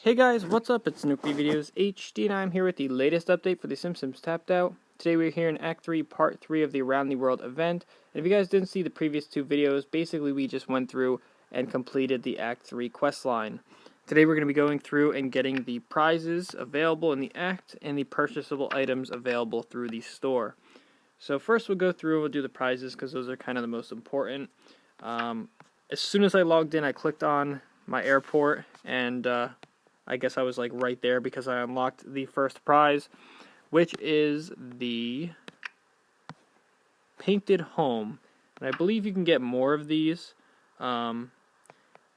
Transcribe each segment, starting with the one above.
Hey guys, what's up? It's NuclearVideosHD and I'm here with the latest update for the Simpsons Tapped Out. Today we're here in Act 3, Part 3 of the Around the World event. And if you guys didn't see the previous two videos, basically we just went through and completed the Act 3 quest line. Today we're going to be going through and getting the prizes available in the Act and the purchasable items available through the store. So first we'll go through and we'll do the prizes because those are kind of the most important. As soon as I logged in, I clicked on my airport and I guess I was like right there because I unlocked the first prize, which is the painted home. And I believe you can get more of these that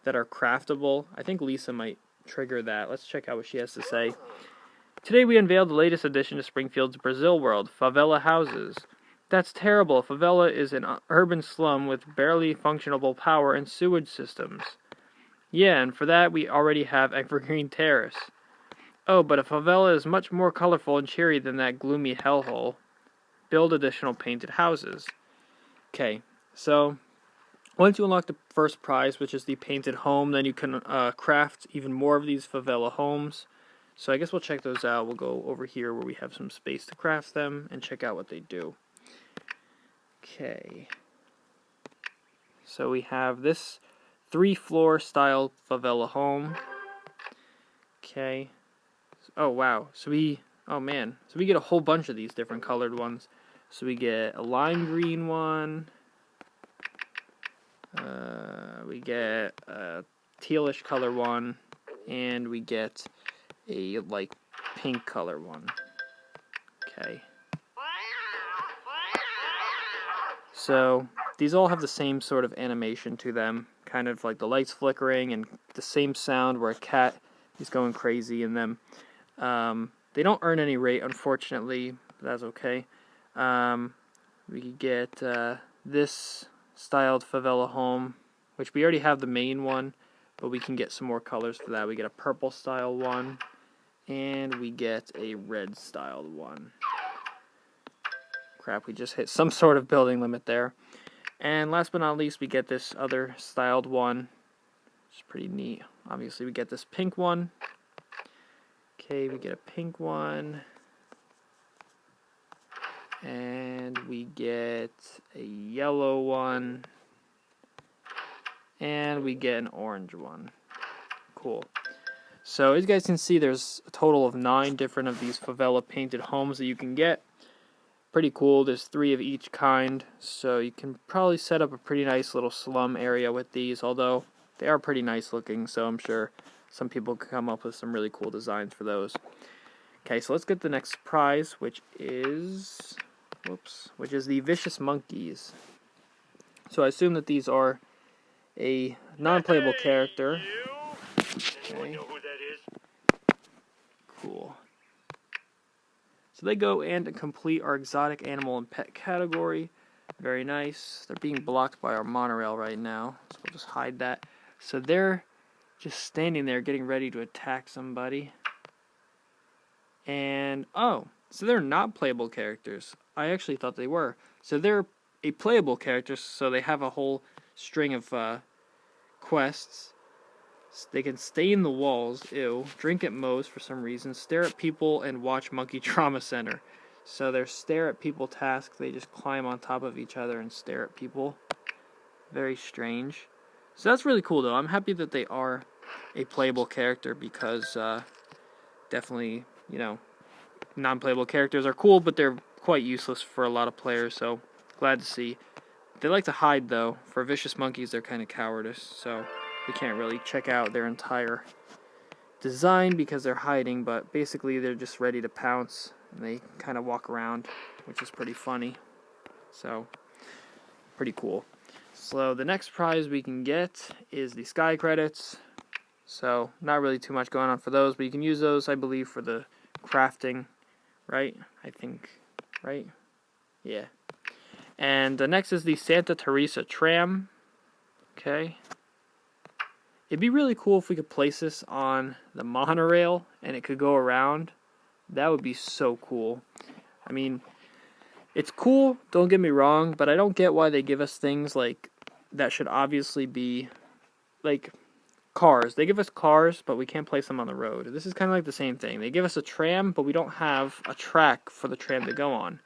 are craftable. I think Lisa might trigger that. Let's check out what she has to say. Today we unveiled the latest addition to Springfield's Brazil world, favela houses. That's terrible. A favela is an urban slum with barely functionable power and sewage systems. Yeah, and for that we already have Evergreen Terrace. Oh, but a favela is much more colorful and cheery than that gloomy hellhole. Build additional painted houses. Okay, so once you unlock the first prize, which is the painted home, then you can craft even more of these favela homes. So I guess we'll check those out. We'll go over here where we have some space to craft them and check out what they do. Okay. So we have this 3-floor style favela home. Okay. Oh wow. So we get a whole bunch of these different colored ones. So we get a lime green one. We get a tealish color one, and we get a like pink color one. Okay. So these all have the same sort of animation to them, kind of like the lights flickering and the same sound where a cat is going crazy in them. They don't earn any rate, unfortunately, but that's okay. We get this styled favela home, which we already have the main one, but we can get some more colors for that. We get a purple style one, and we get a red styled one. Crap, we just hit some sort of building limit there. And last but not least, we get this other styled one, which is pretty neat. Obviously, we get this pink one. Okay, we get a pink one. And we get a yellow one. And we get an orange one. Cool. So as you guys can see, there's a total of 9 different of these favela painted homes that you can get. Pretty cool. There's 3 of each kind. So you can probably set up a pretty nice little slum area with these, although they are pretty nice looking, so I'm sure some people can come up with some really cool designs for those. Okay, so let's get the next prize, which is the Vicious Monkeys. So I assume that these are a non-playable character. Okay. Cool. So they go and complete our exotic animal and pet category. Very nice. They're being blocked by our monorail right now, so we'll just hide that. So they're just standing there getting ready to attack somebody. And, oh, so they're not playable characters. I actually thought they were. So they're a playable character, so they have a whole string of quests. They can stay in the walls, ew, drink at Moe's for some reason, stare at people, and watch Monkey Trauma Center. So their stare at people tasks, they just climb on top of each other and stare at people. Very strange. So that's really cool, though. I'm happy that they are a playable character because definitely, you know, non-playable characters are cool, but they're quite useless for a lot of players, so glad to see. They like to hide, though. For Vicious Monkeys, they're kind of cowardice, so we can't really check out their entire design because they're hiding, but basically they're just ready to pounce, and they kind of walk around, which is pretty funny. So, pretty cool. So the next prize we can get is the Sky Credits. So, not really too much going on for those, but you can use those, I believe, for the crafting, right? I think, right? Yeah. And the next is the Santa Teresa tram. Okay. It'd be really cool if we could place this on the monorail and it could go around. That would be so cool. I mean, it's cool, don't get me wrong, but I don't get why they give us things like that should obviously be, like, cars. They give us cars, but we can't place them on the road. This is kind of like the same thing. They give us a tram, but we don't have a track for the tram to go on.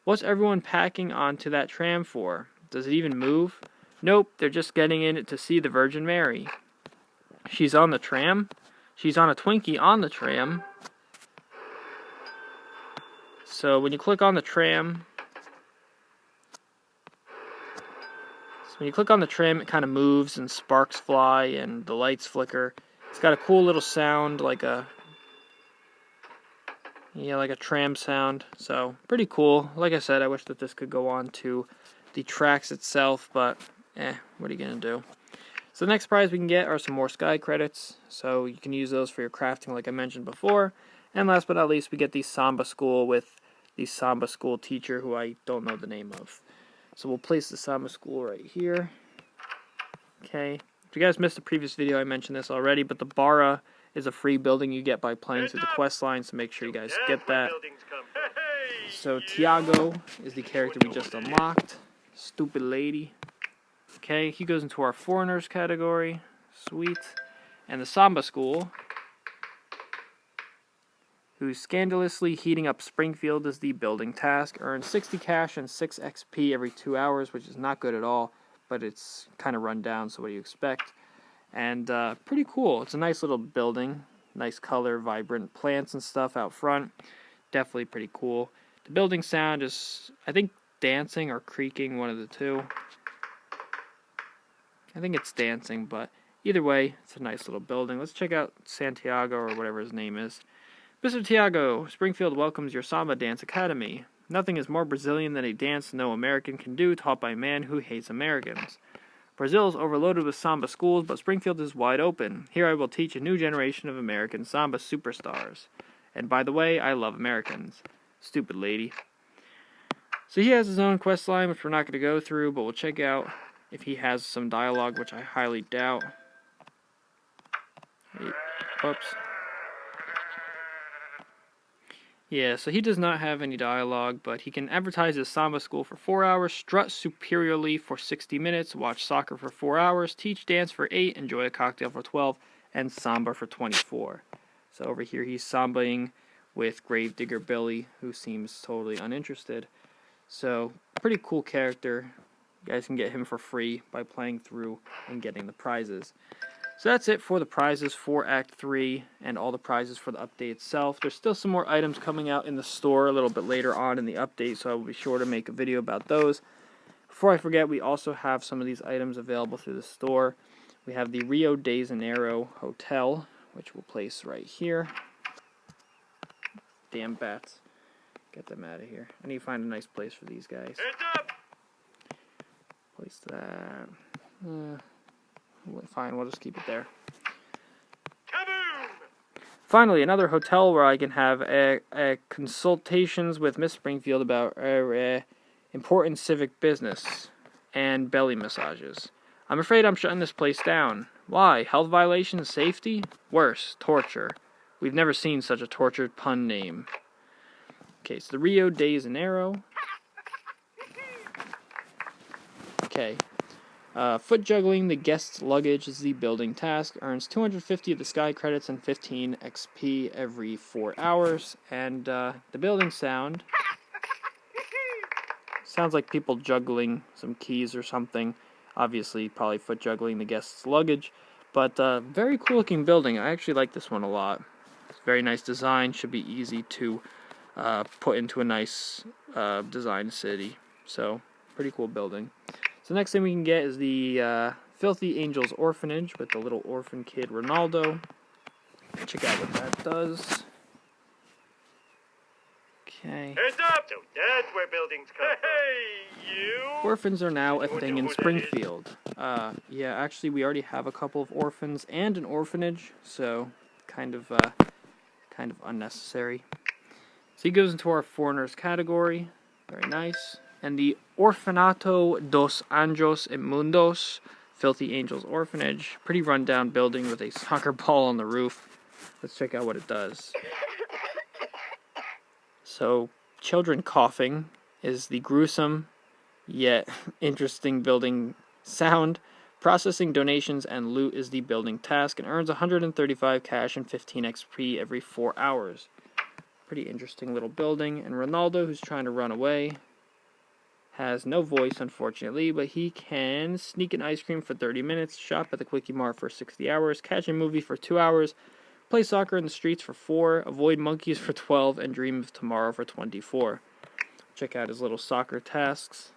What's everyone packing onto that tram for? Does it even move? Nope, they're just getting in it to see the Virgin Mary. She's on the tram. She's on a Twinkie on the tram. So when you click on the tram, it kind of moves and sparks fly and the lights flicker. It's got a cool little sound, like a tram sound. So pretty cool. Like I said, I wish that this could go on to the tracks itself, but what are you gonna do? So the next prize we can get are some more Sky credits. So you can use those for your crafting, like I mentioned before. And last but not least, we get the Samba School with the Samba School teacher, who I don't know the name of. So we'll place the Samba School right here. Okay. If you guys missed the previous video, I mentioned this already, but the Bara is a free building you get by playing through the quest line, so make sure you guys get that. So Tiago is the character we just unlocked. Stupid lady. Okay, he goes into our foreigners category. Sweet. And the Samba School, who's scandalously heating up Springfield, is the building task. Earns 60 cash and 6 XP every 2 hours, which is not good at all, but it's kind of run down, so what do you expect? And pretty cool. It's a nice little building. Nice color, vibrant plants and stuff out front. Definitely pretty cool. The building sound is, I think, dancing or creaking, one of the two. I think it's dancing, but either way, it's a nice little building. Let's check out Santiago, or whatever his name is. Mr. Tiago, Springfield welcomes your Samba Dance Academy. Nothing is more Brazilian than a dance no American can do, taught by a man who hates Americans. Brazil is overloaded with Samba schools, but Springfield is wide open. Here I will teach a new generation of American Samba superstars. And by the way, I love Americans. Stupid lady. So he has his own quest line, which we're not going to go through, but we'll check out if he has some dialogue, which I highly doubt. Whoops. Yeah, so he does not have any dialogue, but he can advertise his Samba school for 4 hours, strut superiorly for 60 minutes, watch soccer for 4 hours, teach dance for 8, enjoy a cocktail for 12, and Samba for 24. So over here he's sambaing with Gravedigger Billy, who seems totally uninterested. So, pretty cool character. You guys can get him for free by playing through and getting the prizes. So that's it for the prizes for Act 3 and all the prizes for the update itself. There's still some more items coming out in the store a little bit later on in the update, so I will be sure to make a video about those. Before I forget, we also have some of these items available through the store. We have the Rio de Janeiro Hotel, which we'll place right here. Damn bats. Get them out of here. I need to find a nice place for these guys. Place that. Fine, we'll just keep it there. Kaboom! Finally, another hotel where I can have consultations with Miss Springfield about important civic business and belly massages. I'm afraid I'm shutting this place down. Why? Health violations? Safety? Worse, torture. We've never seen such a tortured pun name. Okay, so the Rio de Janeiro. Okay. Foot juggling the guest's luggage is the building task. Earns 250 of the Sky credits and 15 XP every 4 hours. And the building sound sounds like people juggling some keys or something. Obviously, probably foot juggling the guest's luggage. But very cool looking building. I actually like this one a lot. It's very nice design. Should be easy to put into a nice design city. So, pretty cool building. So next thing we can get is the Filthy Angels Orphanage with the little orphan kid Ronaldo. Check out what that does. Okay. Heads up! So that's where buildings come from. Hey, you! Orphans are now a thing in Springfield. Yeah, actually we already have a couple of orphans and an orphanage, so kind of unnecessary. So he goes into our foreigners category. Very nice. And the Orfanato dos Anjos Inmundos, Filthy Angels Orphanage. Pretty rundown building with a soccer ball on the roof. Let's check out what it does. So, children coughing is the gruesome yet interesting building sound. Processing donations and loot is the building task, and earns 135 cash and 15 XP every 4 hours. Pretty interesting little building. And Ronaldo, who's trying to run away, has no voice, unfortunately, but he can sneak an ice cream for 30 minutes, shop at the Quickie Mart for 60 hours, catch a movie for 2 hours, play soccer in the streets for 4, avoid monkeys for 12, and dream of tomorrow for 24. Check out his little soccer tasks.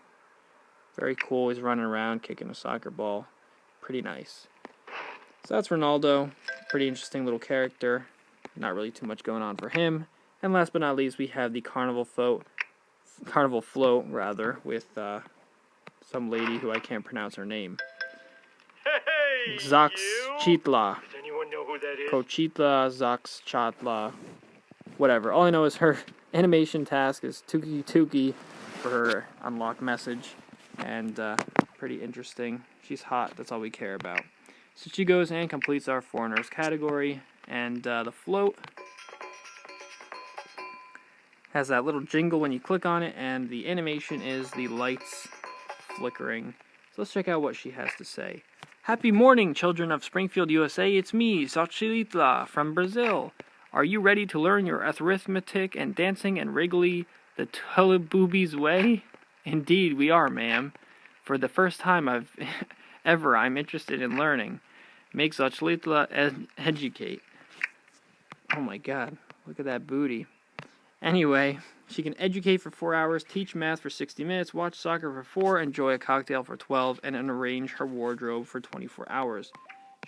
Very cool. He's running around, kicking a soccer ball. Pretty nice. So that's Ronaldo. Pretty interesting little character. Not really too much going on for him. And last but not least, we have the Carnival Float, with some lady who I can't pronounce her name. Hey, Xochitla. Does anyone know who that is? Cochitla, Xochitla, whatever. All I know is her animation task is Tuki Tuki for her unlocked message. And pretty interesting. She's hot. That's all we care about. So she goes and completes our foreigners category. And the float has that little jingle when you click on it. And the animation is the lights flickering. So let's check out what she has to say. Happy morning, children of Springfield, USA. It's me, Xochitla, from Brazil. Are you ready to learn your arithmetic and dancing and wriggly the Tulliboobies way? Indeed, we are, ma'am. For the first time I'm interested in learning. Make Xochitla educate. Oh my god, look at that booty. Anyway, she can educate for 4 hours, teach math for 60 minutes, watch soccer for 4, enjoy a cocktail for 12, and arrange her wardrobe for 24 hours.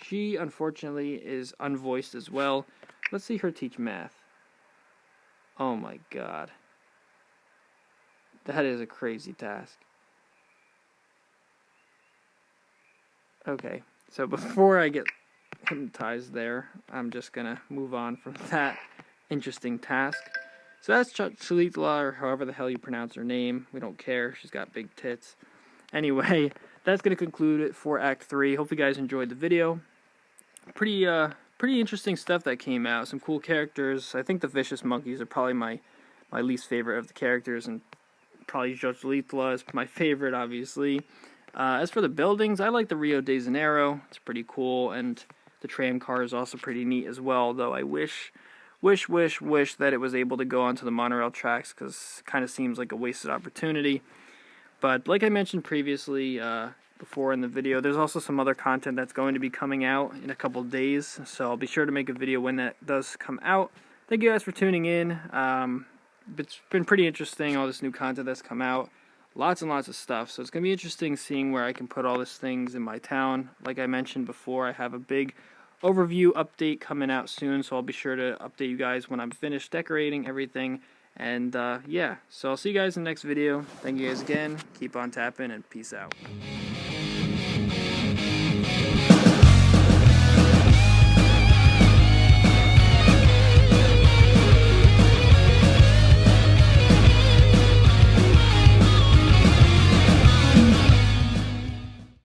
She, unfortunately, is unvoiced as well. Let's see her teach math. Oh my god. That is a crazy task. Okay, so before I get hypnotized there, I'm just gonna move on from that interesting task. So that's Xochitla, or however the hell you pronounce her name. We don't care. She's got big tits. Anyway, that's gonna conclude it for Act 3. Hope you guys enjoyed the video. Pretty interesting stuff that came out. Some cool characters. I think the vicious monkeys are probably my least favorite of the characters, and probably Xochitla is my favorite, obviously. As for the buildings, I like the Rio de Janeiro. It's pretty cool, and the tram car is also pretty neat as well, though I wish that it was able to go onto the monorail tracks, because it kind of seems like a wasted opportunity. But like I mentioned previously, before in the video, there's also some other content that's going to be coming out in a couple days, so I'll be sure to make a video when that does come out. Thank you guys for tuning in. It's been pretty interesting, all this new content that's come out. Lots and lots of stuff, so it's going to be interesting seeing where I can put all these things in my town. Like I mentioned before, I have a big overview update coming out soon, so I'll be sure to update you guys when I'm finished decorating everything. And yeah, so I'll see you guys in the next video. Thank you guys again. Keep on tapping, and peace out.